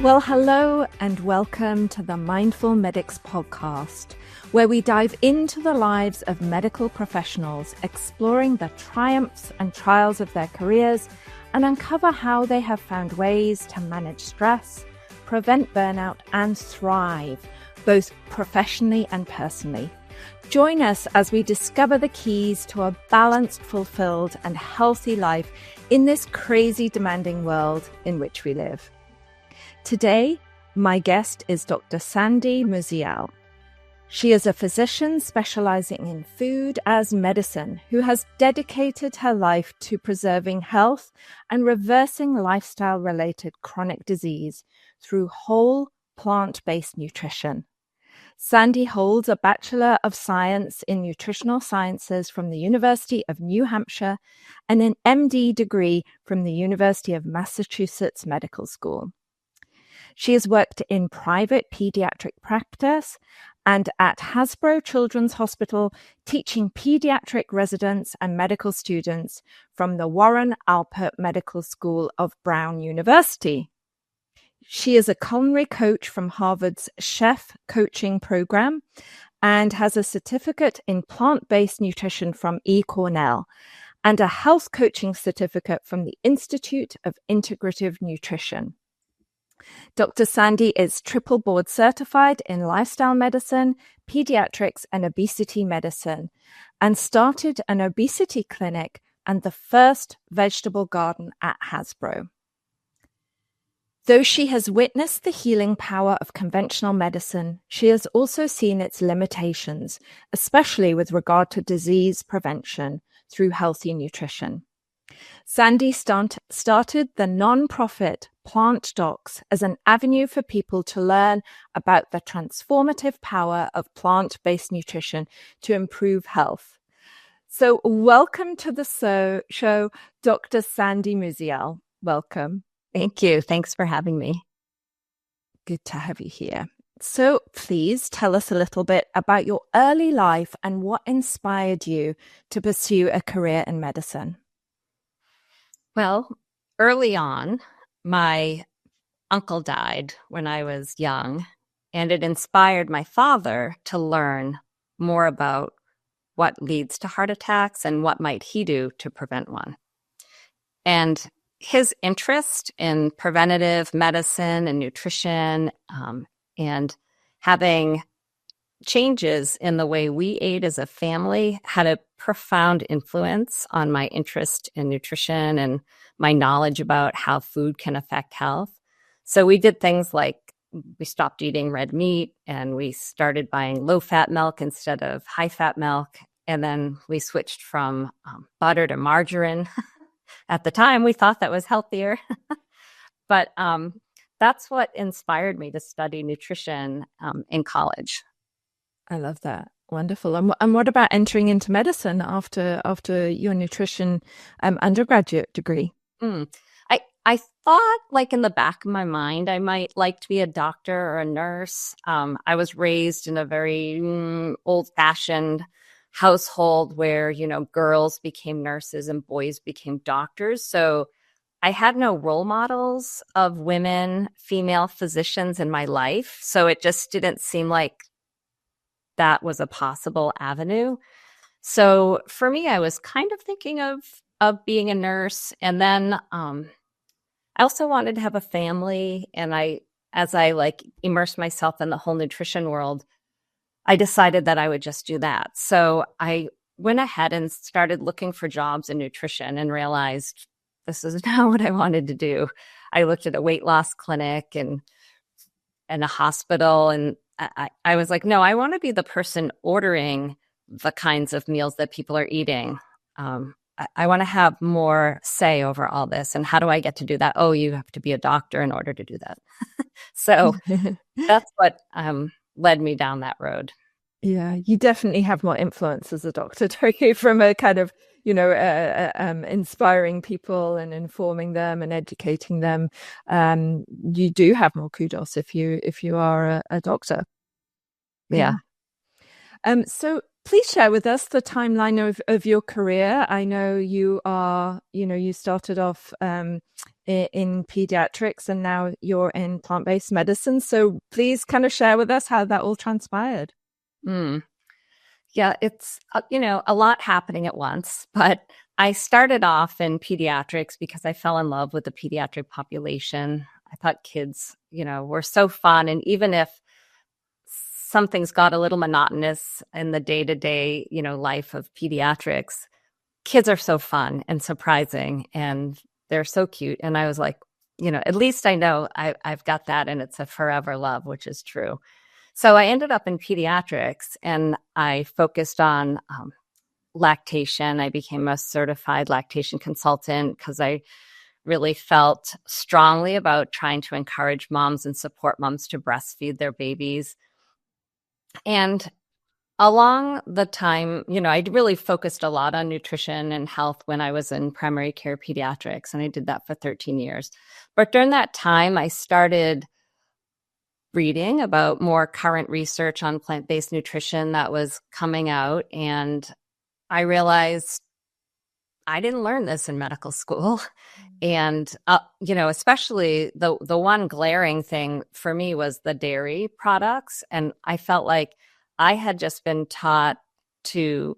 Well, hello and welcome to the Mindful Medics podcast, where we dive into the lives of medical professionals, exploring the triumphs and trials of their careers and uncover how they have found ways to manage stress, prevent burnout, and thrive, both professionally and personally. Join us as we discover the keys to a balanced, fulfilled, and healthy life in this crazy, demanding world in which we live. Today, my guest is Dr. Sandy Musial. She is a physician specializing in food as medicine who has dedicated her life to preserving health and reversing lifestyle-related chronic disease through whole plant-based nutrition. Sandy holds a Bachelor of Science in Nutritional Sciences from the University of New Hampshire and an MD degree from the University of Massachusetts Medical School. She has worked in private pediatric practice and at Hasbro Children's Hospital, teaching pediatric residents and medical students from the Warren Alpert Medical School of Brown University. She is a culinary coach from Harvard's Chef Coaching Program and has a certificate in plant-based nutrition from Cornell and a health coaching certificate from the Institute of Integrative Nutrition. Dr. Sandy is triple board certified in lifestyle medicine, pediatrics, and obesity medicine, and started an obesity clinic and the first vegetable garden at Hasbro. Though she has witnessed the healing power of conventional medicine, she has also seen its limitations, especially with regard to disease prevention through healthy nutrition. Sandy started the non-profit Plant Docs as an avenue for people to learn about the transformative power of plant-based nutrition to improve health. So welcome to the show, Dr. Sandy Musial. Welcome. Thank you. Thanks for having me. Good to have you here. So please tell us a little bit about your early life and what inspired you to pursue a career in medicine. Well, early on, my uncle died when I was young, and it inspired my father to learn more about what leads to heart attacks and what might he do to prevent one. And his interest in preventative medicine and nutrition and having changes in the way we ate as a family had a profound influence on my interest in nutrition and my knowledge about how food can affect health. So we did things like we stopped eating red meat and we started buying low-fat milk instead of high-fat milk. And then we switched from butter to margarine. At the time, we thought that was healthier. But that's what inspired me to study nutrition in college. I love that. Wonderful. And what about entering into medicine after your nutrition undergraduate degree? I thought, like in the back of my mind, I might like to be a doctor or a nurse. I was raised in a very old-fashioned household where, girls became nurses and boys became doctors. So I had no role models of women, female physicians in my life. So it just didn't seem like that was a possible avenue. So for me, I was kind of thinking of being a nurse. And then I also wanted to have a family. And as I immersed myself in the whole nutrition world, I decided that I would just do that. So I went ahead and started looking for jobs in nutrition and realized this is not what I wanted to do. I looked at a weight loss clinic and a hospital, and I was like, no, I want to be the person ordering the kinds of meals that people are eating. I want to have more say over all this. And how do I get to do that? Oh, you have to be a doctor in order to do that. So that's what led me down that road. Yeah, you definitely have more influence as a doctor, don't you? From a kind of, inspiring people and informing them and educating them. You do have more kudos if you are a doctor. Yeah. So please share with us the timeline of your career. I know you are, you started off in pediatrics, and now you're in plant-based medicine. So please kind of share with us how that all transpired. Yeah, it's, a lot happening at once, but I started off in pediatrics because I fell in love with the pediatric population. I thought kids, were so fun. And even if something's got a little monotonous in the day-to-day, life of pediatrics, kids are so fun and surprising and they're so cute. And I was like, at least I know I've got that and it's a forever love, which is true. So I ended up in pediatrics and I focused on lactation. I became a certified lactation consultant because I really felt strongly about trying to encourage moms and support moms to breastfeed their babies. And along the time, I really focused a lot on nutrition and health when I was in primary care pediatrics, and I did that for 13 years. But during that time, I started reading about more current research on plant-based nutrition that was coming out, and I realized I didn't learn this in medical school. And, especially the one glaring thing for me was the dairy products. And I felt like I had just been taught to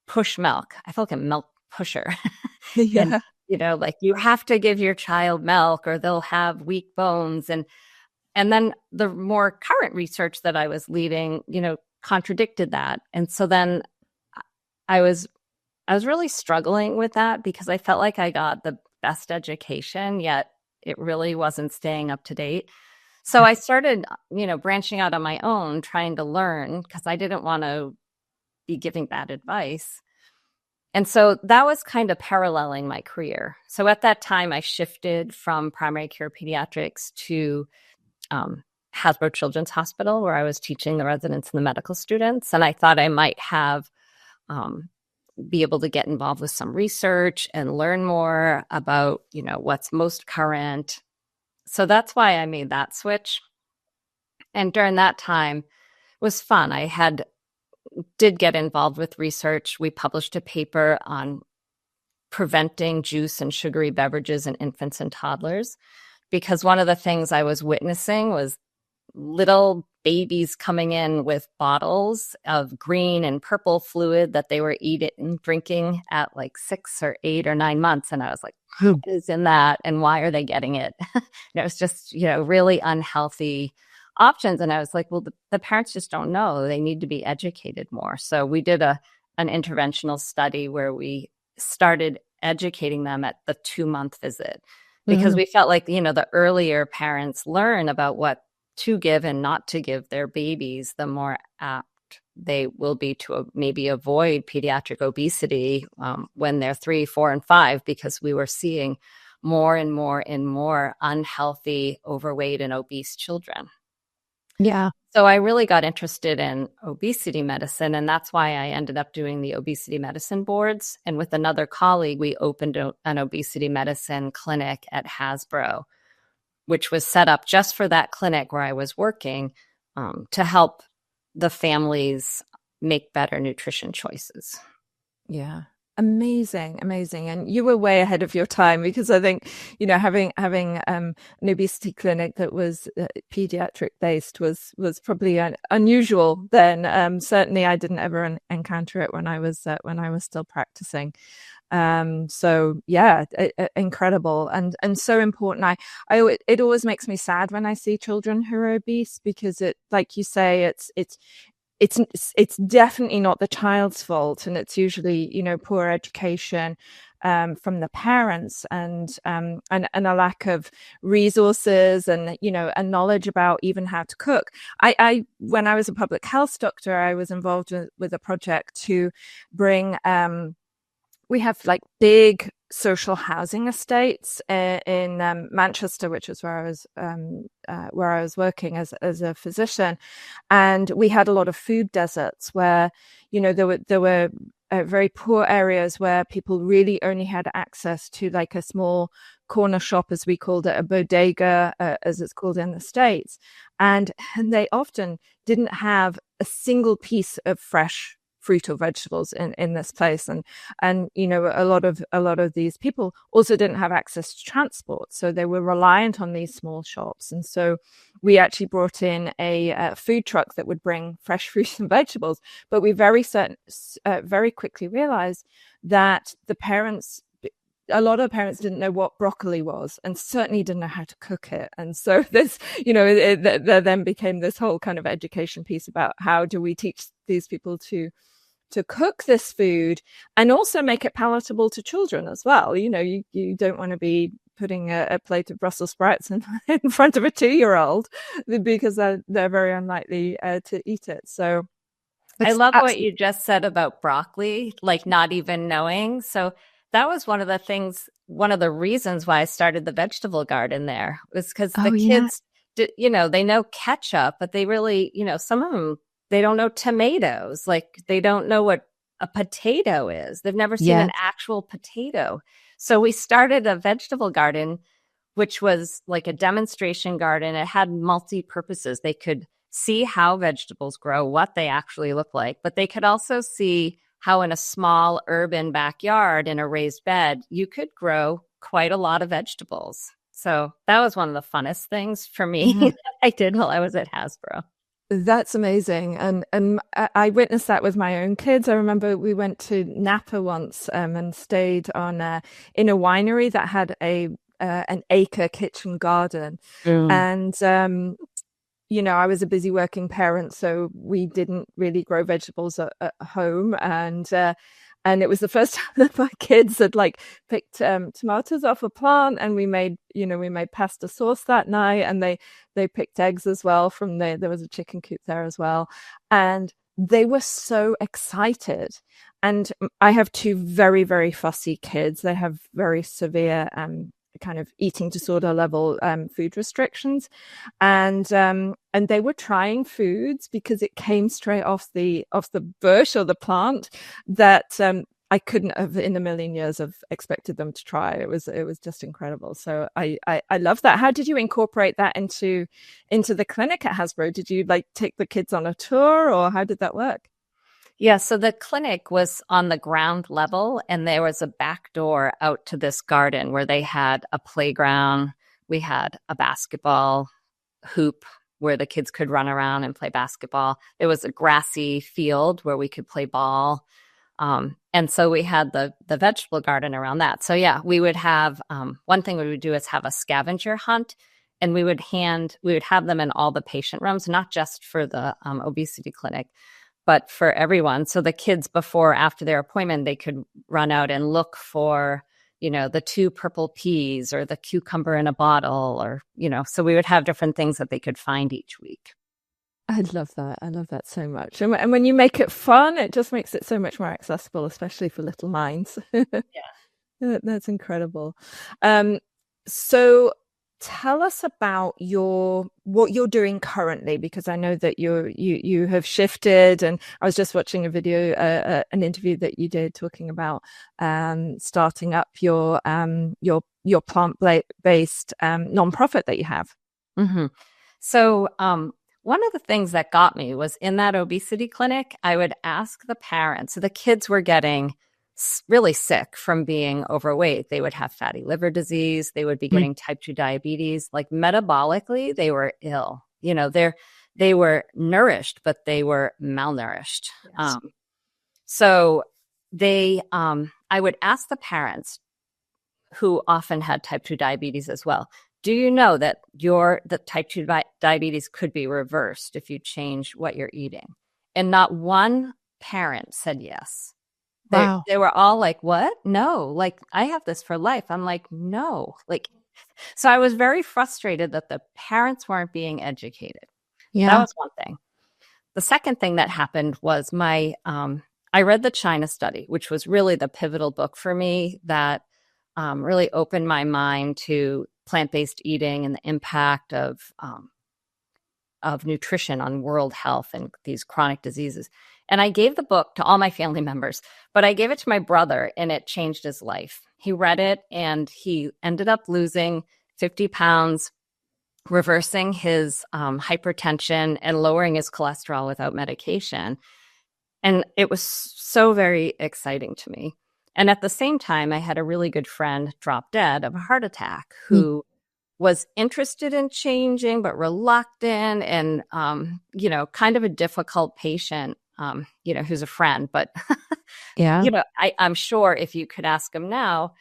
push milk. I felt like a milk pusher. And, Yeah. like you have to give your child milk or they'll have weak bones. And then the more current research that I was leading, contradicted that. And so then I was really struggling with that because I felt like I got the best education, yet it really wasn't staying up to date. So I started, branching out on my own, trying to learn because I didn't want to be giving bad advice. And so that was kind of paralleling my career. So at that time, I shifted from primary care pediatrics to Hasbro Children's Hospital, where I was teaching the residents and the medical students. And I thought I might have be able to get involved with some research and learn more about, what's most current. So that's why I made that switch. And during that time, it was fun. I did get involved with research. We published a paper on preventing juice and sugary beverages in infants and toddlers, because one of the things I was witnessing was little babies coming in with bottles of green and purple fluid that they were eating, drinking at like 6 or 8 or 9 months. And I was like, what is in that? And why are they getting it? And it was just, really unhealthy options. And I was like, well, the parents just don't know. They need to be educated more. So we did an interventional study where we started educating them at the 2-month visit, because we felt like, the earlier parents learn about what to give and not to give their babies, the more apt they will be to maybe avoid pediatric obesity when they're 3, 4, and 5, because we were seeing more and more and more unhealthy, overweight, and obese children. Yeah. So I really got interested in obesity medicine, and that's why I ended up doing the obesity medicine boards. And with another colleague, we opened an obesity medicine clinic at Hasbro, which was set up just for that clinic where I was working, to help the families make better nutrition choices. Yeah. Amazing. And you were way ahead of your time, because I think, having an obesity clinic that was pediatric based was probably unusual then. Certainly I didn't ever encounter it when I was still practicing. So yeah, incredible and so important. It always makes me sad when I see children who are obese, because it, like you say, it's definitely not the child's fault, and it's usually, poor education from the parents, and a lack of resources and, and knowledge about even how to cook. I when I was a public health doctor, I was involved with a project to bring we have like big social housing estates in Manchester, which is where I was working as a physician, and we had a lot of food deserts where, there were very poor areas where people really only had access to like a small corner shop, as we called it, a bodega, as it's called in the States, and they often didn't have a single piece of fresh fruit or vegetables in this place. And a lot of these people also didn't have access to transport, so they were reliant on these small shops. And so we actually brought in a food truck that would bring fresh fruits and vegetables. But we very quickly realized that a lot of parents didn't know what broccoli was, and certainly didn't know how to cook it. And so this, there then became this whole kind of education piece about how do we teach these people to cook this food and also make it palatable to children as well. You don't want to be putting a plate of Brussels sprouts in front of a 2-year-old, because they're very unlikely to eat it. So I love what you just said about broccoli, like not even knowing. So that was one of the reasons why I started the vegetable garden there, was because the kids, they know ketchup, but they really, some of them, they don't know tomatoes. Like they don't know what a potato is. They've never seen an actual potato. So we started a vegetable garden, which was like a demonstration garden. It had multi-purposes. They could see how vegetables grow, what they actually look like, but they could also see how in a small urban backyard in a raised bed, you could grow quite a lot of vegetables. So that was one of the funnest things for me I did while I was at Hasbro. That's amazing. And I witnessed that with my own kids. I remember we went to Napa once and stayed in a winery that had an acre kitchen garden. And I was a busy working parent, so we didn't really grow vegetables at home. And it was the first time that my kids had picked tomatoes off a plant, and we made pasta sauce that night, and they picked eggs as well there was a chicken coop there as well. And they were so excited. And I have 2 very, very fussy kids. They have very severe kind of eating disorder level food restrictions, and they were trying foods because it came straight off the bush or the plant that I couldn't have in a million years have expected them to try. It was just incredible. So I love that. How did you incorporate that into the clinic at Hasbro? Did you take the kids on a tour, or how did that work? Yeah, so the clinic was on the ground level, and there was a back door out to this garden where they had a playground. We had a basketball hoop where the kids could run around and play basketball. There was a grassy field where we could play ball. And so we had the vegetable garden around that. So yeah, we would have, one thing we would do is have a scavenger hunt, and we would have them in all the patient rooms, not just for the obesity clinic, but for everyone. So the kids, after their appointment, they could run out and look for, the 2 purple peas or the cucumber in a bottle, or, so we would have different things that they could find each week. I love that. I love that so much. And when you make it fun, it just makes it so much more accessible, especially for little minds. Yeah. That's incredible. So tell us about what you're doing currently, because I know that you have shifted, and I was just watching a video, an interview that you did talking about starting up your plant-based nonprofit that you have. Mm-hmm. So one of the things that got me was in that obesity clinic, I would ask the parents. So the kids were getting really sick from being overweight. They would have fatty liver disease. They would be getting type 2 diabetes. Like metabolically, they were ill. They were nourished, but they were malnourished. Yes. So I would ask the parents, who often had type 2 diabetes as well, do you know that the type 2 diabetes could be reversed if you change what you're eating? And not one parent said yes. Wow. They were all like, what? No, I have this for life. I'm like, no. So I was very frustrated that the parents weren't being educated. Yeah. That was one thing. The second thing that happened was I read the China study, which was really the pivotal book for me that really opened my mind to plant-based eating and the impact of nutrition on world health and these chronic diseases. And I gave the book to all my family members, but I gave it to my brother, and it changed his life. He read it, and he ended up losing 50 pounds, reversing his hypertension and lowering his cholesterol without medication. And it was so very exciting to me. And at the same time, I had a really good friend drop dead of a heart attack who was interested in changing, but reluctant and, kind of a difficult patient, who's a friend. But, Yeah. I'm sure if you could ask him now,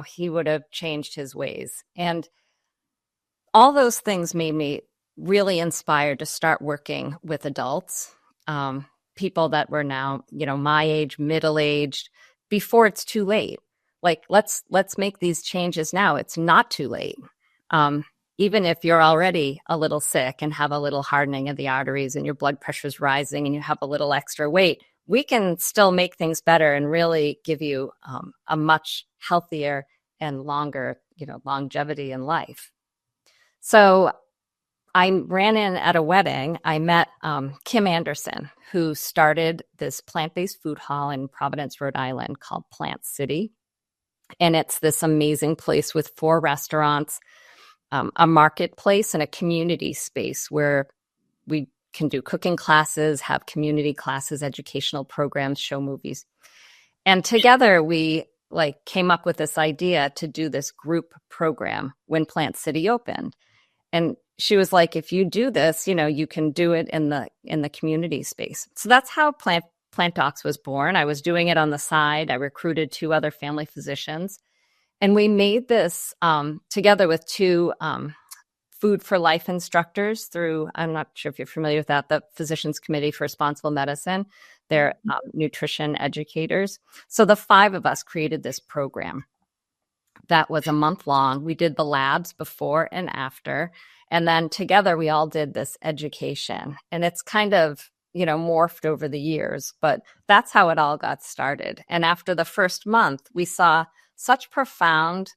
he would have changed his ways. And all those things made me really inspired to start working with adults, people that were now, my age, middle-aged, before it's too late. Like, let's make these changes now. It's not too late. Um, Even if you're already a little sick and have a little hardening of the arteries and your blood pressure's rising and you have a little extra weight, we can still make things better and really give you a much healthier and longer, longevity in life. So I ran in at a wedding. I met Kim Anderson, who started this plant-based food hall in Providence, Rhode Island called Plant City. And it's this amazing place with 4 restaurants, a marketplace, and a community space where we can do cooking classes, have community classes, educational programs, show movies. And together we came up with this idea to do this group program when Plant City opened. And she was like, if you do this, you can do it in the community space. So that's how Plant Docs was born. I was doing it on the side. I recruited 2 other family physicians. And we made this together with 2 Food for Life instructors through, I'm not sure if you're familiar with that, the Physicians Committee for Responsible Medicine. They're nutrition educators. So the 5 of us created this program that was a month long. We did the labs before and after. And then together we all did this education. And it's kind of, morphed over the years, but that's how it all got started. And after the first month, we saw such profound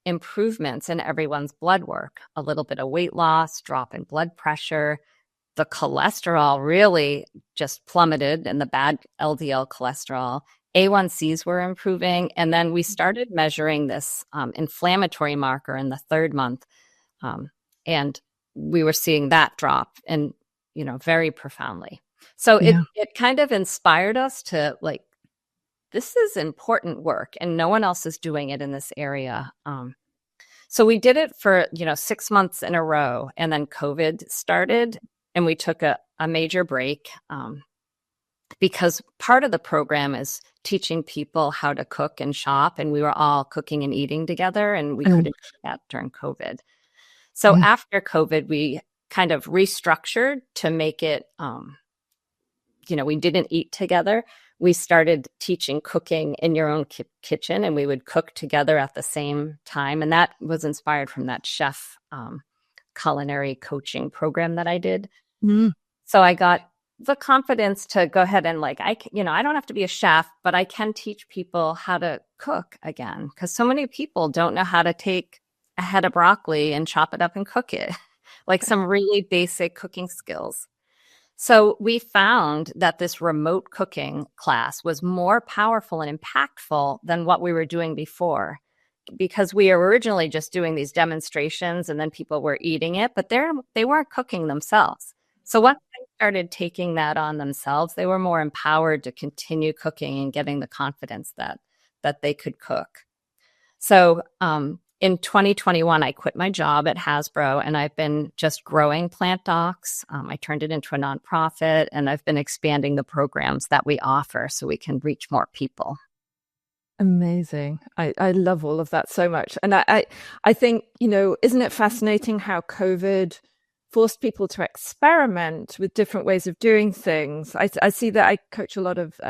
improvements in everyone's blood work, a little bit of weight loss, drop in blood pressure. The cholesterol really just plummeted, and the bad LDL cholesterol. A1Cs were improving. And then we started measuring this inflammatory marker in the 3rd month. And we were seeing that drop and, very profoundly. So it kind of inspired us to this is important work and no one else is doing it in this area. So we did it for, 6 months in a row, and then COVID started and we took a major break because part of the program is teaching people how to cook and shop, and we were all cooking and eating together, and we couldn't do that during COVID. So after COVID, we kind of restructured to make it, we didn't eat together. We started teaching cooking in your own kitchen, and we would cook together at the same time. And that was inspired from that chef culinary coaching program that I did. So I got the confidence to go ahead and I don't have to be a chef, but I can teach people how to cook again, because so many people don't know how to take a head of broccoli and chop it up and cook it, some really basic cooking skills. So we found that this remote cooking class was more powerful and impactful than what we were doing before, because we were originally just doing these demonstrations and then people were eating it, but they weren't cooking themselves. So once they started taking that on themselves, they were more empowered to continue cooking and getting the confidence that they could cook. So in 2021, I quit my job at Hasbro, and I've been just growing Plant Docs. I turned it into a nonprofit, and I've been expanding the programs that we offer so we can reach more people. Amazing. I love all of that so much. And I think, isn't it fascinating how COVID forced people to experiment with different ways of doing things? I see that I coach a lot of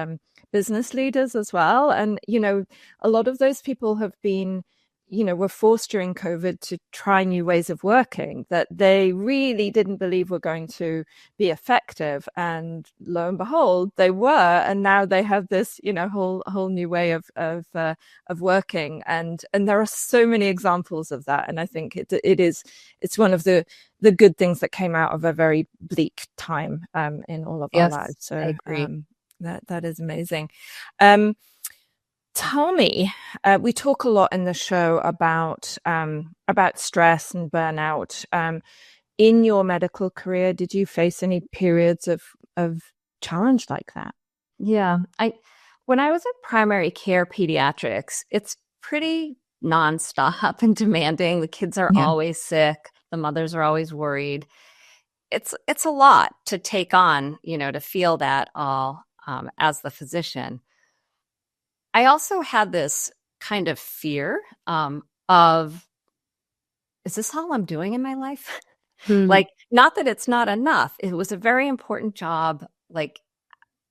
business leaders as well. And, a lot of those people have been, were forced during COVID to try new ways of working that they really didn't believe were going to be effective. And lo and behold, they were. And now they have this, whole new way of working. And there are so many examples of that. And I think it's one of the good things that came out of a very bleak time in all of our lives. So I agree. That is amazing. Tell me, we talk a lot in the show about stress and burnout. In your medical career, did you face any periods of challenge like that? Yeah. When I was in primary care pediatrics, it's pretty nonstop and demanding. The kids are Yeah. always sick. The mothers are always worried. It's a lot to take on, to feel that all as the physician. I also had this kind of fear of, is this all I'm doing in my life? Mm. Like, not that it's not enough. It was a very important job. Like,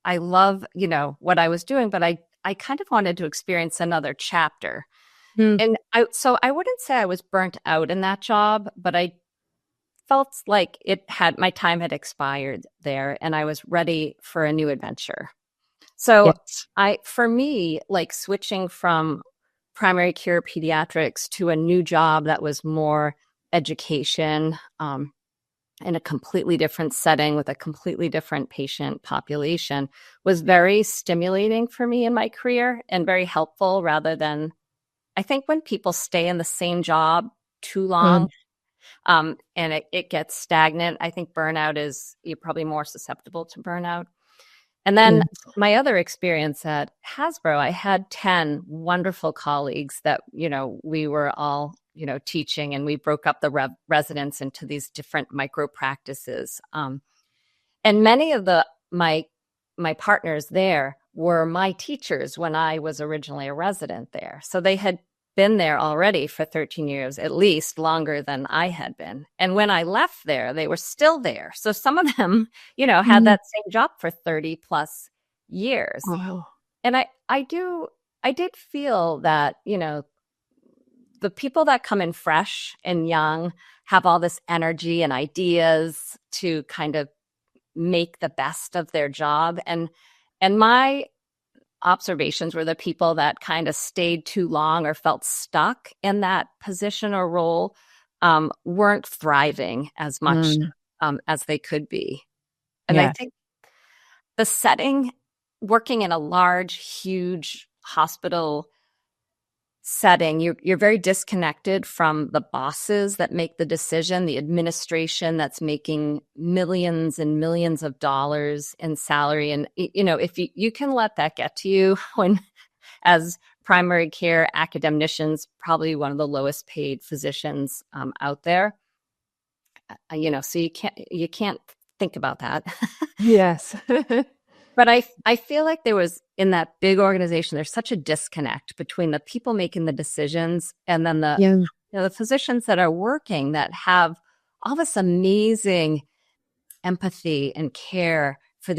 I love, what I was doing, but I kind of wanted to experience another chapter. Mm. And so I wouldn't say I was burnt out in that job, but I felt like my time had expired there and I was ready for a new adventure. So Yes. for me, like switching from primary care pediatrics to a new job that was more education, in a completely different setting with a completely different patient population was very stimulating for me in my career and very helpful rather than, I think when people stay in the same job too Mm. long, and it gets stagnant, I think you're probably more susceptible to burnout. And then Yes. my other experience at Hasbro, I had 10 wonderful colleagues that, we were all, teaching, and we broke up the residents into these different micro practices. And many of my partners there were my teachers when I was originally a resident there. So they had been there already for 13 years, at least longer than I had been. And when I left there, they were still there. So some of them, had Mm. that same job for 30 plus years. Wow. And I did feel that, the people that come in fresh and young have all this energy and ideas to kind of make the best of their job. And my observations were the people that kind of stayed too long or felt stuck in that position or role, weren't thriving as much Mm. as they could be. And I Yes. think the setting, working in a large, huge hospital setting, you're very disconnected from the bosses that make the decision, the administration that's making millions and millions of dollars in salary. And if you can let that get to you when, as primary care academicians, probably one of the lowest paid physicians out there, so you can't think about that. Yes. But I feel like there was, in that big organization, there's such a disconnect between the people making the decisions and then Yeah. the physicians that are working that have all this amazing empathy and care for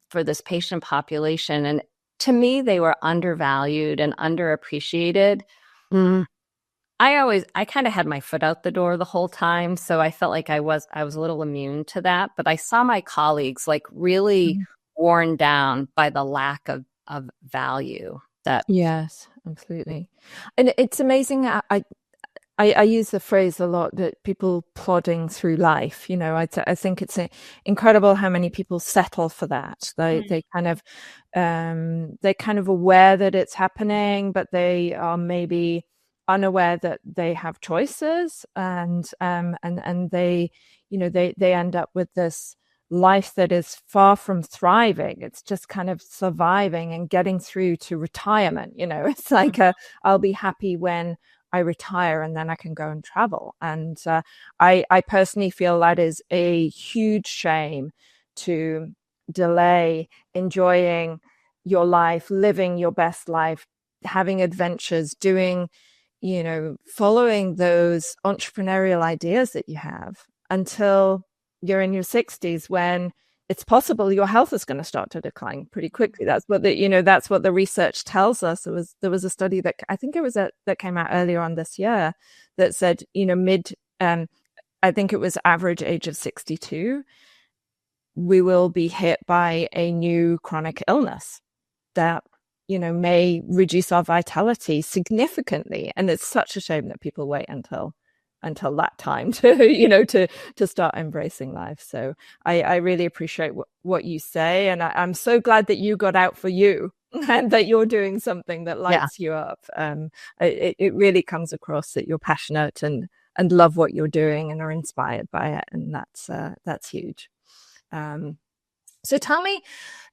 for this patient population. And to me, they were undervalued and underappreciated. Mm. I kind of had my foot out the door the whole time, so I felt like I was a little immune to that, but I saw my colleagues like really Mm. worn down by the lack of value that. Yes, absolutely. And it's amazing. I use the phrase a lot that people plodding through life, I think it's incredible how many people settle for that. They're kind of aware that it's happening, but they are maybe unaware that they have choices, and they end up with this life that is far from thriving. It's just kind of surviving and getting through to retirement. It's like I'll be happy when I retire and then I can go and travel. And I personally feel that is a huge shame, to delay enjoying your life, living your best life, having adventures, following those entrepreneurial ideas that you have until you're in your 60s, when it's possible your health is going to start to decline pretty quickly. That's what the research tells us. There was a study that I think that came out earlier on this year that said, I think it was average age of 62, we will be hit by a new chronic illness that may reduce our vitality significantly. And it's such a shame that people wait until that time to start embracing life. So I really appreciate what you say, and I'm so glad that you got out for you and that you're doing something that Yeah. lights you up. It really comes across that you're passionate and love what you're doing and are inspired by it, and that's huge. So tell me,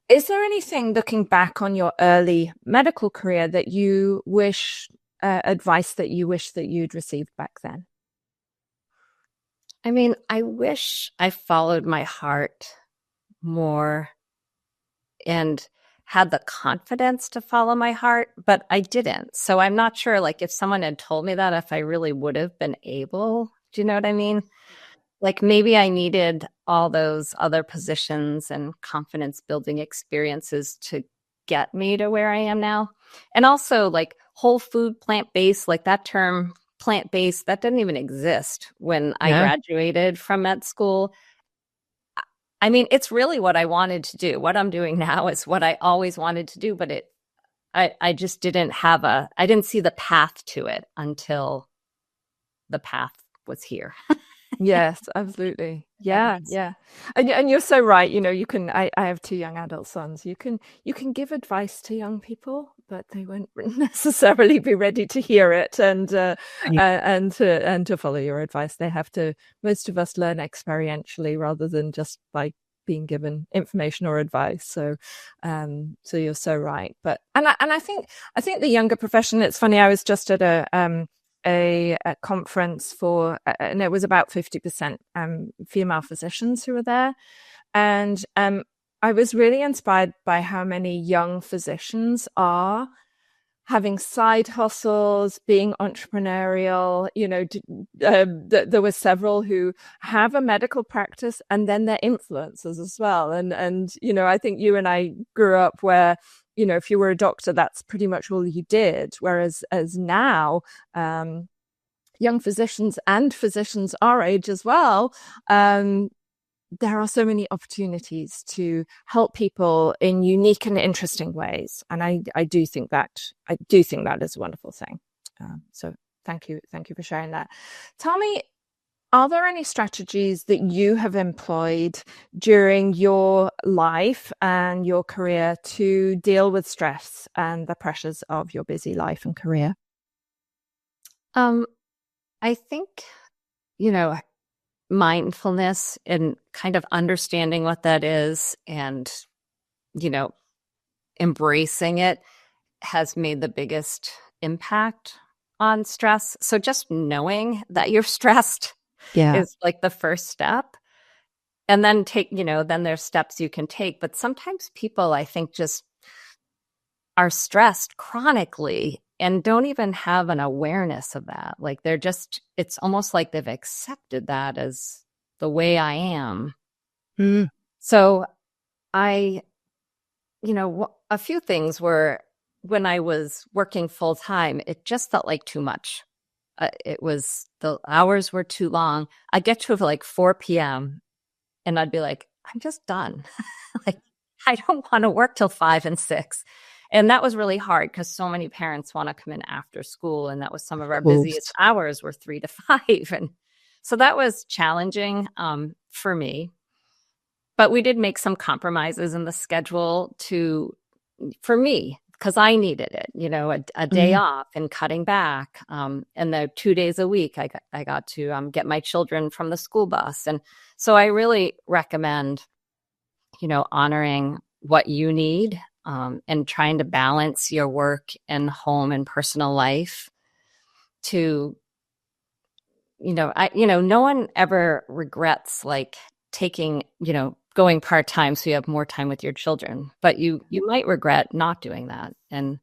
is there anything looking back on your early medical career that you wish, advice that you wish that you'd received back then? I mean, I wish I followed my heart more and had the confidence to follow my heart, but I didn't. So I'm not sure, like, if someone had told me that, if I really would have been able. Do you know what I mean? Like, maybe I needed all those other positions and confidence building experiences to get me to where I am now. And also, like, whole food, plant based, like that term plant based, that didn't even exist when I No. graduated from med school. I mean, it's really what I wanted to do. What I'm doing now is what I always wanted to do, but I just didn't have I didn't see the path to it until the path was here. Yes, absolutely. That Yeah, makes yeah. And you're so right. You know, you can, I have two young adult sons. You can give advice to young people, but they won't necessarily be ready to hear it and to follow your advice. They have to, most of us learn experientially rather than just by being given information or advice. So you're so right. But I think the younger profession, it's funny, I was just at a conference for, and it was about 50% female physicians who were there. And I was really inspired by how many young physicians are having side hustles, being entrepreneurial. You know, there were several who have a medical practice and then they're influencers as well. And you know, I think you and I grew up where, you know, if you were a doctor, that's pretty much all you did. Whereas as now, young physicians and physicians our age as well, there are so many opportunities to help people in unique and interesting ways, and I do think that is a wonderful thing. So thank you for sharing that. Tell me, are there any strategies that you have employed during your life and your career to deal with stress and the pressures of your busy life and career? I think, you know, mindfulness and kind of understanding what that is and, you know, embracing it has made the biggest impact on stress. So just knowing that you're stressed Yeah. is like the first step. And then then there's steps you can take. But sometimes people, I think, just are stressed chronically and don't even have an awareness of that. Like it's almost like they've accepted that as the way I am. Mm. So I, a few things were when I was working full time, it just felt like too much. The hours were too long. I'd get to like 4 p.m. and I'd be like, I'm just done. Like, I don't want to work till 5 and 6. And that was really hard because so many parents want to come in after school. And that was some of our busiest hours were 3 to 5. And so that was challenging for me. But we did make some compromises in the schedule for me, because I needed it, a day off and cutting back. And the 2 days a week, I got to get my children from the school bus. And so I really recommend, honoring what you need and trying to balance your work and home and personal life to, no one ever regrets like taking, going part-time so you have more time with your children, but you might regret not doing that. And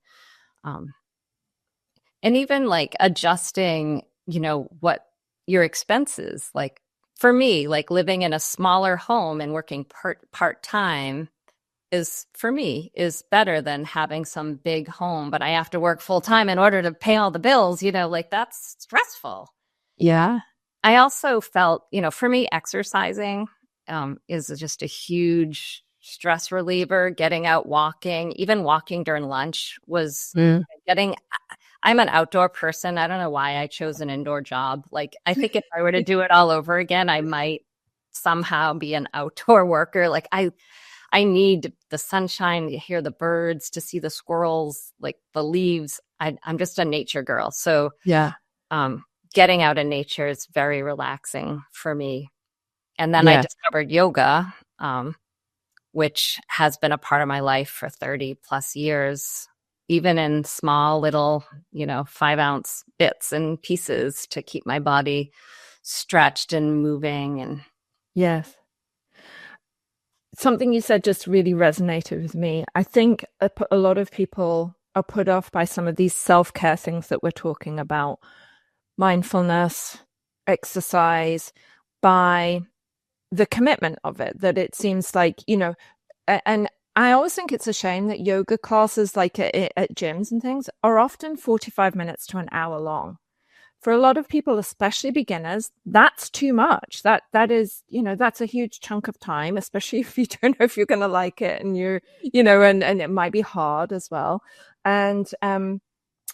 even like adjusting, what your expenses, like for me, like living in a smaller home and working part-time is better than having some big home, but I have to work full-time in order to pay all the bills, like that's stressful. Yeah. I also felt, for me, exercising is just a huge stress reliever. Getting out walking, even walking during lunch was I'm an outdoor person. I don't know why I chose an indoor job. Like, I think if I were to do it all over again, I might somehow be an outdoor worker. Like, I need the sunshine to hear the birds, to see the squirrels, like the leaves. I'm just a nature girl. So yeah. Getting out in nature is very relaxing for me. And then I discovered yoga. which has been a part of my life for 30 plus years, even in small little, 5-ounce bits and pieces to keep my body stretched and moving. And Yes. Something you said just really resonated with me. I think a lot of people are put off by some of these self-care things that we're talking about, mindfulness, exercise, by the commitment of it, that it seems like, and I always think it's a shame that yoga classes like at gyms and things are often 45 minutes to an hour long. For a lot of people, especially beginners, that's too much. That is, that's a huge chunk of time, especially if you don't know if you're going to like it, and and it might be hard as well. And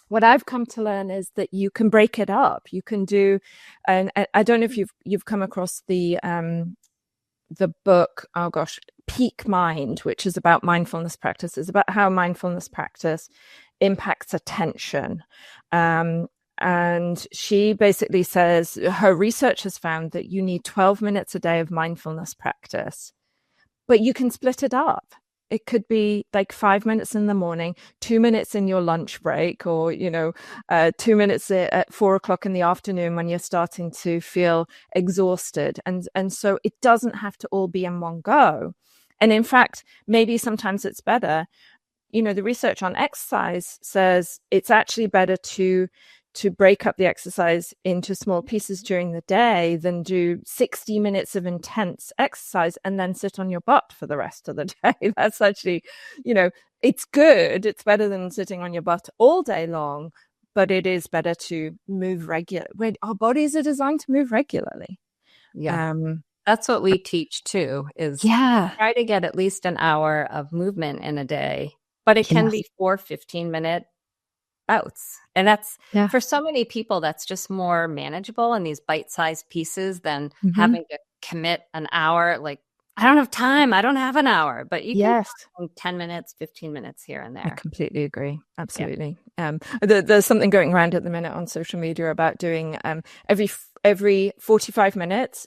what I've come to learn is that you can break it up. You can do, and I don't know if you've come across the book, oh gosh, Peak Mind, which is about mindfulness practices, about how mindfulness practice impacts attention. And she basically says her research has found that you need 12 minutes a day of mindfulness practice, but you can split it up. It could be like 5 minutes in the morning, 2 minutes in your lunch break, or, 2 minutes at 4 o'clock in the afternoon when you're starting to feel exhausted. And so it doesn't have to all be in one go. And in fact, maybe sometimes it's better. The research on exercise says it's actually better to break up the exercise into small pieces during the day than do 60 minutes of intense exercise and then sit on your butt for the rest of the day. That's actually, it's good. It's better than sitting on your butt all day long, but it is better to move regularly. Our bodies are designed to move regularly. yeah, that's what we teach too, is try to get at least an hour of movement in a day, but it can be 4 15-minute bouts. And that's for so many people, that's just more manageable in these bite-sized pieces than having to commit an hour. Like, I don't have time. I don't have an hour, but you can 10 minutes, 15 minutes here and there. I completely agree. Absolutely. Yeah. There's something going around at the minute on social media about doing every 45 minutes,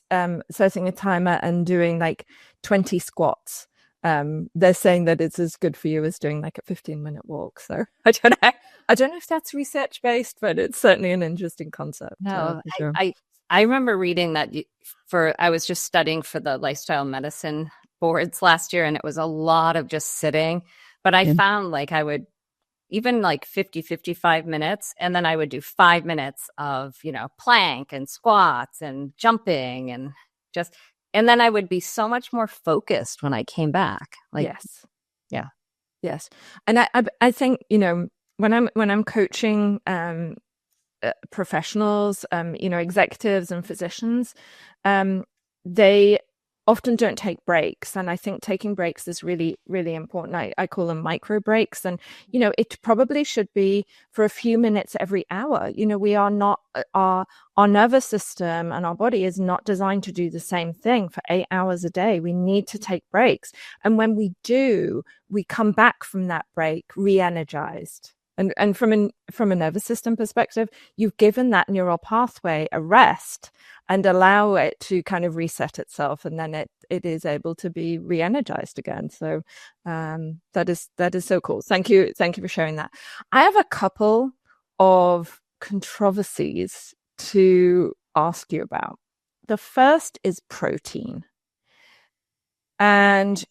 setting a timer and doing like 20 squats. They're saying that it's as good for you as doing like a 15-minute walk. So I don't know if that's research based, but it's certainly an interesting concept. No, I remember reading that I was just studying for the lifestyle medicine boards last year, and it was a lot of just sitting, but I found like I would even like 55 minutes, and then I would do 5 minutes of, plank and squats and jumping and and then I would be so much more focused when I came back. Like, yes. And I think, when I'm coaching professionals, executives and physicians, they often don't take breaks. And I think taking breaks is really, really important. I call them micro breaks. And, it probably should be for a few minutes every hour. We are not, our nervous system and our body is not designed to do the same thing for 8 hours a day. We need to take breaks. And when we do, we come back from that break re-energized. And from a nervous system perspective, you've given that neural pathway a rest and allow it to kind of reset itself, and then it is able to be re-energized again. So that is so cool. Thank you for sharing that. I have a couple of controversies to ask you about. The first is protein, and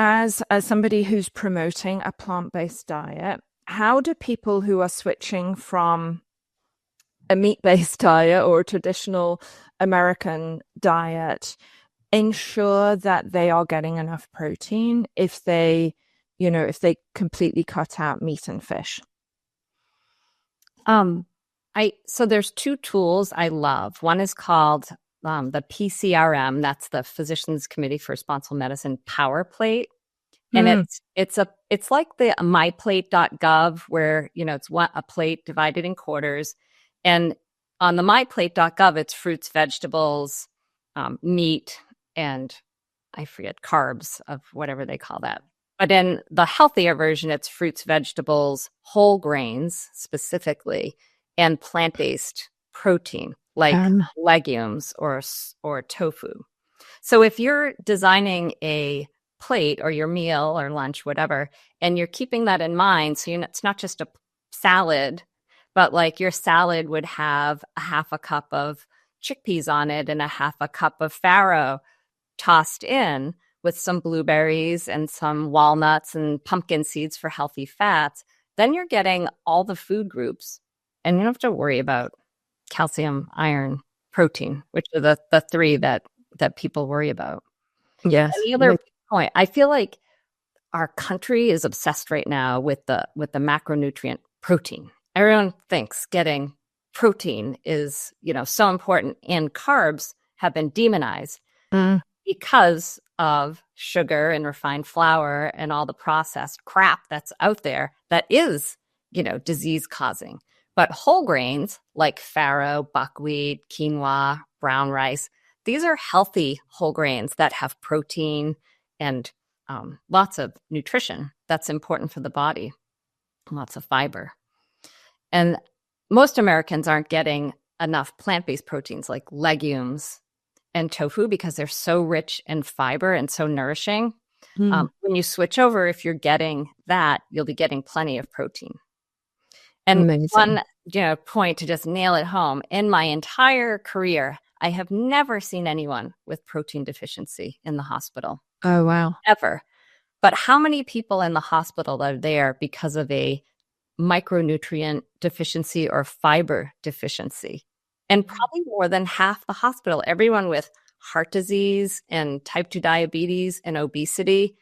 as somebody who's promoting a plant-based diet, how do people who are switching from a meat-based diet or a traditional American diet ensure that they are getting enough protein if they completely cut out meat and fish? So there's 2 tools I love. One is called the PCRM, that's the Physicians Committee for Responsible Medicine Power Plate. And it's like the myplate.gov, where, it's a plate divided in quarters. And on the myplate.gov, it's fruits, vegetables, meat, and I forget, carbs of whatever they call that. But in the healthier version, it's fruits, vegetables, whole grains specifically, and plant-based protein like legumes or tofu. So if you're designing a plate or your meal or lunch, whatever, and you're keeping that in mind, so it's not just a salad, but like your salad would have a half a cup of chickpeas on it and a half a cup of farro tossed in with some blueberries and some walnuts and pumpkin seeds for healthy fats, then you're getting all the food groups and you don't have to worry about calcium, iron, protein, which are the three that people worry about. Yes. And the other point, I feel like our country is obsessed right now with the macronutrient protein. Everyone thinks getting protein is, so important, and carbs have been demonized because of sugar and refined flour and all the processed crap that's out there that is, disease causing. But whole grains like farro, buckwheat, quinoa, brown rice, these are healthy whole grains that have protein and lots of nutrition that's important for the body, lots of fiber. And most Americans aren't getting enough plant-based proteins like legumes and tofu because they're so rich in fiber and so nourishing. When you switch over, if you're getting that, you'll be getting plenty of protein. And Amazing. one point to just nail it home, in my entire career, I have never seen anyone with protein deficiency in the hospital. Oh, wow. Ever. But how many people in the hospital are there because of a micronutrient deficiency or fiber deficiency? And probably more than half the hospital, everyone with heart disease and type 2 diabetes and obesity.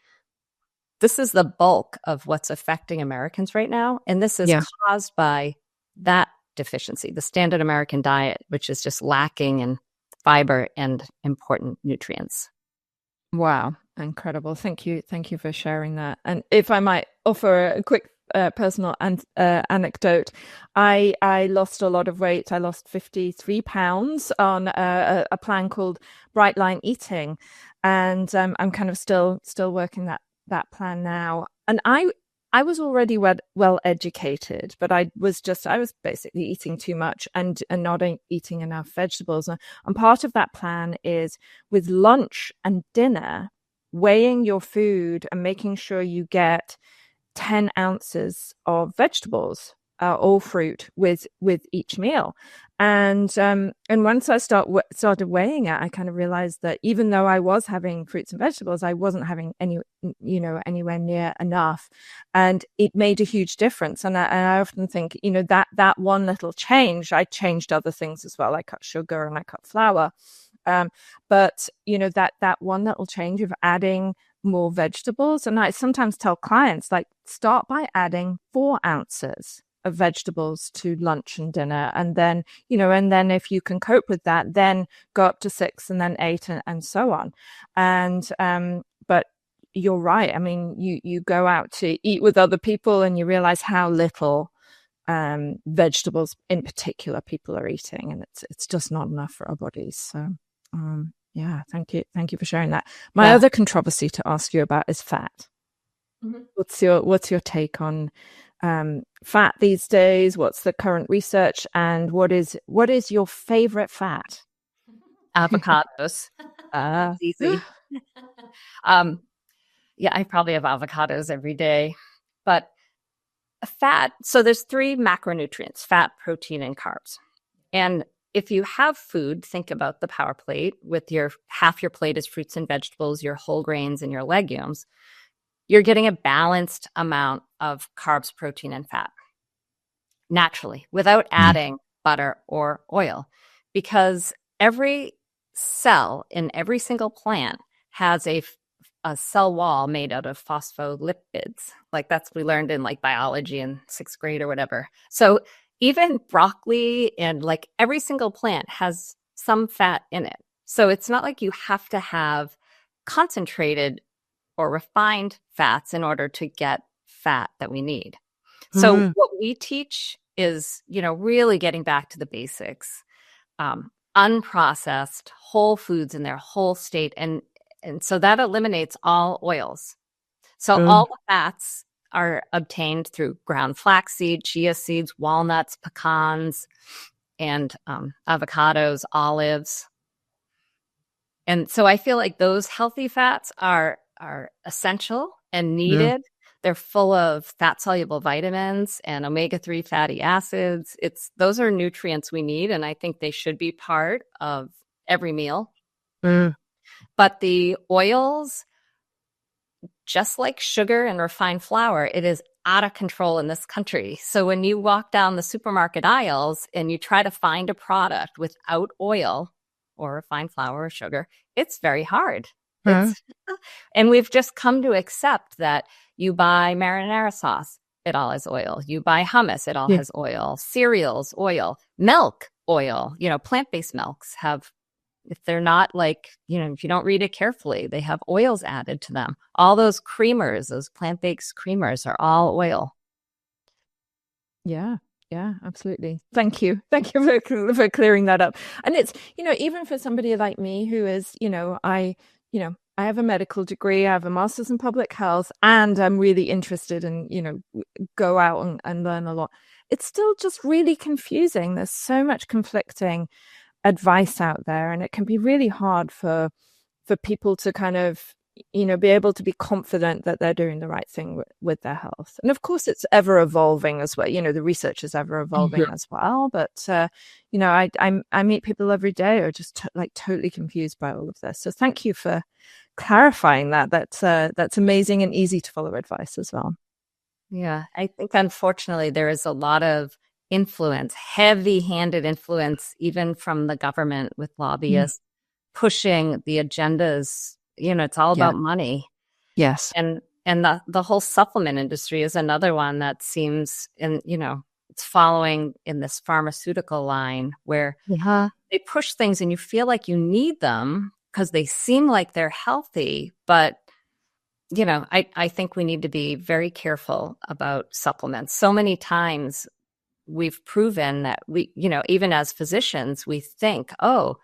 This is the bulk of what's affecting Americans right now. And this is caused by that deficiency, the standard American diet, which is just lacking in fiber and important nutrients. Wow. Incredible. Thank you. Thank you for sharing that. And if I might offer a quick personal anecdote, I lost a lot of weight. I lost 53 pounds on a plan called Bright Line Eating. And I'm kind of still working that plan now. And I was already well educated, but I was basically eating too much and not eating enough vegetables. And part of that plan is with lunch and dinner, weighing your food and making sure you get 10 ounces of vegetables or fruit with each meal. And once I started weighing it, I kind of realized that even though I was having fruits and vegetables, I wasn't having anywhere near enough. And it made a huge difference. And I often think, that one little change, I changed other things as well. I cut sugar and I cut flour. But that one little change of adding more vegetables, and I sometimes tell clients, like, start by adding 4 ounces of vegetables to lunch and dinner, and then if you can cope with that, then go up to 6 and then 8 and so on. And but you're right. I mean, you go out to eat with other people and you realize how little vegetables in particular people are eating, and it's just not enough for our bodies. So yeah, thank you for sharing that. My other controversy to ask you about is fat. Mm-hmm. What's your take on fat these days? What's the current research, and what is your favorite fat? Avocados. It's easy. Yeah, I probably have avocados every day. But fat, so there's 3 macronutrients: fat, protein, and carbs. And if you have food, think about the power plate with half your plate is fruits and vegetables, your whole grains and your legumes. You're getting a balanced amount of carbs, protein, and fat naturally without adding butter or oil, because every cell in every single plant has a cell wall made out of phospholipids. Like that's we learned in like biology in 6th grade or whatever. So even broccoli and like every single plant has some fat in it. So it's not like you have to have concentrated or refined fats in order to get fat that we need. So what we teach is, really getting back to the basics, unprocessed whole foods in their whole state. And so that eliminates all oils. So all the fats are obtained through ground flaxseed, chia seeds, walnuts, pecans, and avocados, olives. And so I feel like those healthy fats are essential and Mm, needed. They're full of fat soluble vitamins and omega-3 fatty acids. Those are nutrients we need, and I think they should be part of every meal. mm, But the oils, just like sugar and refined flour, it is out of control in this country. So when you walk down the supermarket aisles and you try to find a product without oil or refined flour or sugar, it's very hard. mm, It's and we've just come to accept that you buy marinara sauce, it all has oil. You buy hummus, it all yeah. has oil. Cereals, oil. Milk, oil. Plant-based milks have, if they're not like, if you don't read it carefully, they have oils added to them. All those creamers, those plant-based creamers are all oil. Yeah, yeah, absolutely. Thank you. Thank you for clearing that up. And it's, even for somebody like me who is, I have a medical degree, I have a master's in public health, and I'm really interested in, go out and learn a lot. It's still just really confusing. There's so much conflicting advice out there, and it can be really hard for people to kind of be able to be confident that they're doing the right thing with their health. And of course it's ever evolving as well, the research is ever evolving Yeah. as well, but I meet people every day who are just totally confused by all of this. So thank you for clarifying that. That's amazing and easy to follow advice as well. Yeah, I think unfortunately there is a lot of influence, heavy-handed influence, even from the government with Mm. lobbyists pushing the agendas. It's all Yeah. about money. Yes. And the whole supplement industry is another one that seems it's following in this pharmaceutical line where Yeah. they push things and you feel like you need them because they seem like they're healthy, but I think we need to be very careful about supplements. So many times we've proven that even as physicians, we think, oh,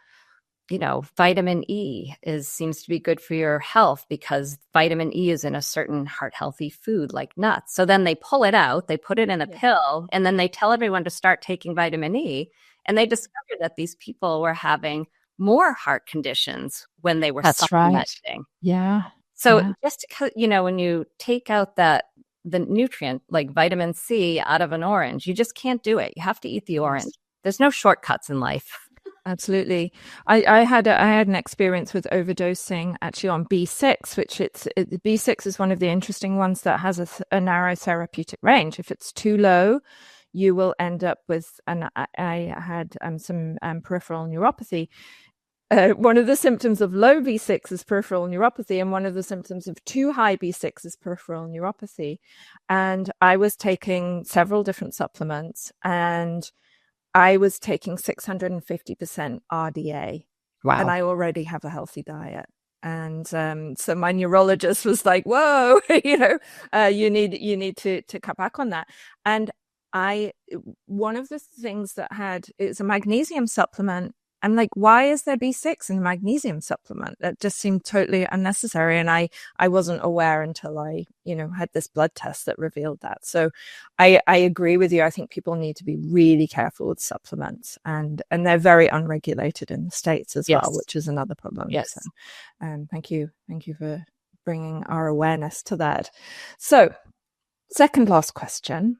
vitamin E seems to be good for your health because vitamin E is in a certain heart healthy food like nuts. So then they pull it out, they put it in a pill, and then they tell everyone to start taking vitamin E. And they discovered that these people were having more heart conditions when they were That's right. supplementing. Yeah. So Yeah. just because, when you take out the nutrient like vitamin C out of an orange, you just can't do it. You have to eat the orange. Yes. There's no shortcuts in life. Absolutely. I had an experience with overdosing actually on B6, which B6 is one of the interesting ones that has a narrow therapeutic range. If it's too low, you will end up with, and I had some peripheral neuropathy. One of the symptoms of low B6 is peripheral neuropathy, and one of the symptoms of too high B6 is peripheral neuropathy. And I was taking several different supplements, and I was taking 650% RDA. Wow. And I already have a healthy diet. And so my neurologist was like, whoa, you need to cut back on that. And one of the things it's a magnesium supplement. I'm like, why is there B6 in the magnesium supplement? That just seemed totally unnecessary. And I wasn't aware until I, had this blood test that revealed that. So I agree with you. I think people need to be really careful with supplements, and they're very unregulated in the States as well, which is another problem. Yes. So, thank you for bringing our awareness to that. So, second last question.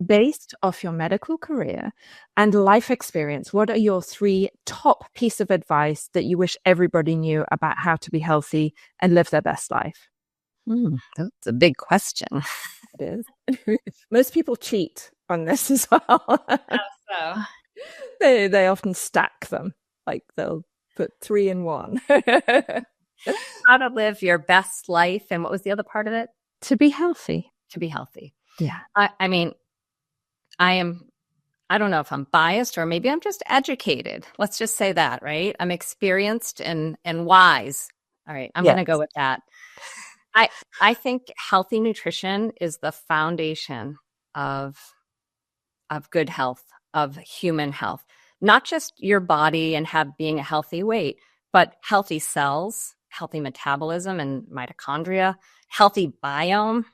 Based off your medical career and life experience, what are your 3 top piece of advice that you wish everybody knew about how to be healthy and live their best life? That's a big question. It is. Most people cheat on this as well. So They often stack them, like they'll put 3 in 1. how to live your best life, and what was the other part of it? To be healthy. To be healthy. Yeah. I mean, I don't know if I'm biased or maybe I'm just educated. Let's just say that, right? I'm experienced and wise. All right, I'm going to go with that. I think healthy nutrition is the foundation of good health, of human health. Not just your body and being a healthy weight, but healthy cells, healthy metabolism and mitochondria, healthy biome.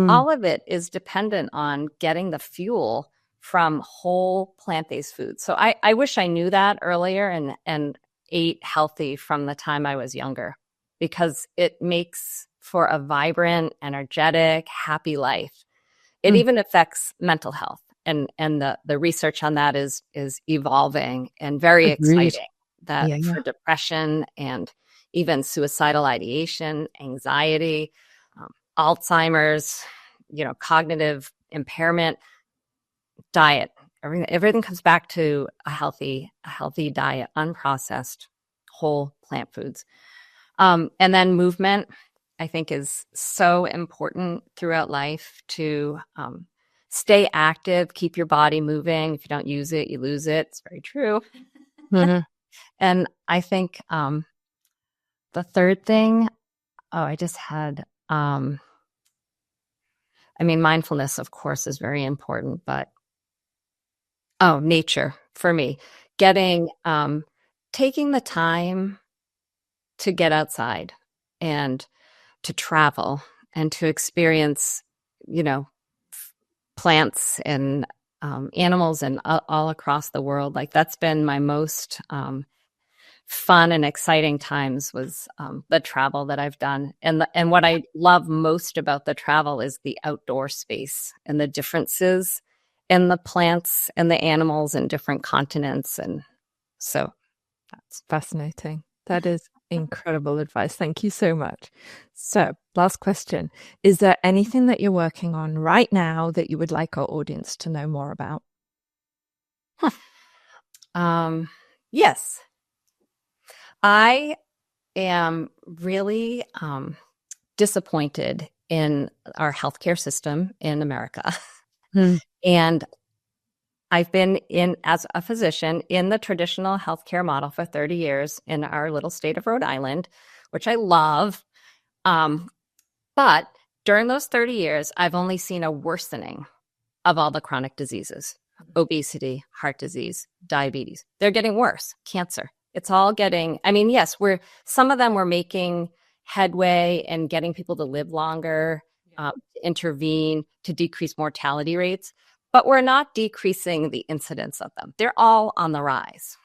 All of it is dependent on getting the fuel from whole plant-based foods. So I wish I knew that earlier and ate healthy from the time I was younger, because it makes for a vibrant, energetic, happy life. It even affects mental health. And the research on that is evolving and very Agreed. exciting, that for depression and even suicidal ideation, anxiety, Alzheimer's, cognitive impairment, diet, everything comes back to a healthy diet, unprocessed, whole plant foods. And then movement, I think, is so important throughout life to stay active, keep your body moving. If you don't use it, you lose it. It's very true. And I think the third thing, I just had, mindfulness, of course, is very important, but nature for me, taking the time to get outside and to travel and to experience, plants and animals and all across the world. Like, that's been my most fun and exciting times, was the travel that I've done. And what I love most about the travel is the outdoor space and the differences in the plants and the animals in different continents. And so that's fascinating. That is incredible advice. Thank you so much. So, last question. Is there anything that you're working on right now that you would like our audience to know more about? Yes. I am really disappointed in our healthcare system in America. And I've been as a physician in the traditional healthcare model for 30 years in our little state of Rhode Island, which I love. But during those 30 years, I've only seen a worsening of all the chronic diseases: obesity, heart disease, diabetes. They're getting worse. Cancer. It's all getting, yes, some of them we're making headway and getting people to live longer, intervene to decrease mortality rates. But we're not decreasing the incidence of them. They're all on the rise,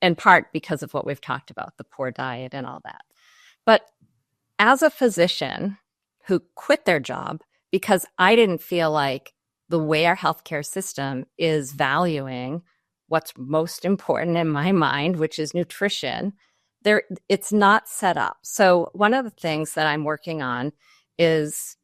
in part because of what we've talked about, the poor diet and all that. But as a physician who quit their job because I didn't feel like the way our healthcare system is valuing what's most important in my mind, which is nutrition, it's not set up. So one of the things that I'm working on is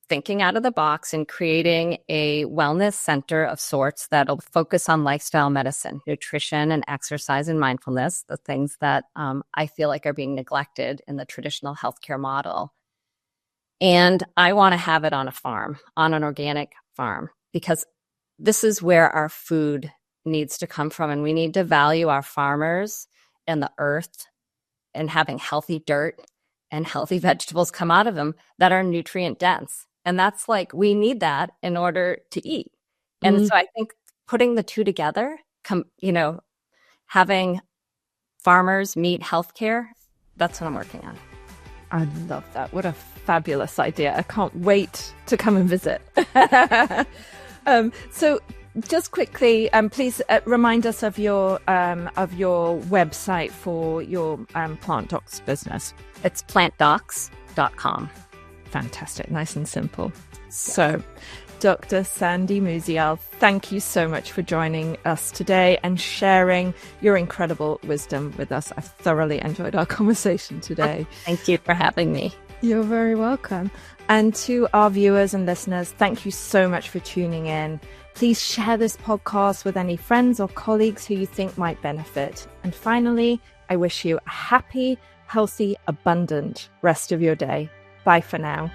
thinking out of the box and creating a wellness center of sorts that'll focus on lifestyle medicine, nutrition and exercise and mindfulness, the things that I feel like are being neglected in the traditional healthcare model. And I want to have it on a farm, on an organic farm, because this is where our food needs to come from. And we need to value our farmers and the earth and having healthy dirt and healthy vegetables come out of them that are nutrient dense. And that's we need that in order to eat. And so I think putting the two together, having farmers meet healthcare, that's what I'm working on. I love that. What a fabulous idea. I can't wait to come and visit. So just quickly, please remind us of your website for your Plant Docs business. It's plantdocs.com. Fantastic. Nice and simple. So, Dr. Sandy Musial, thank you so much for joining us today and sharing your incredible wisdom with us. I've thoroughly enjoyed our conversation today. Thank you for having me. You're very welcome. And to our viewers and listeners, thank you so much for tuning in. Please share this podcast with any friends or colleagues who you think might benefit. And finally, I wish you a happy, healthy, abundant rest of your day. Bye for now.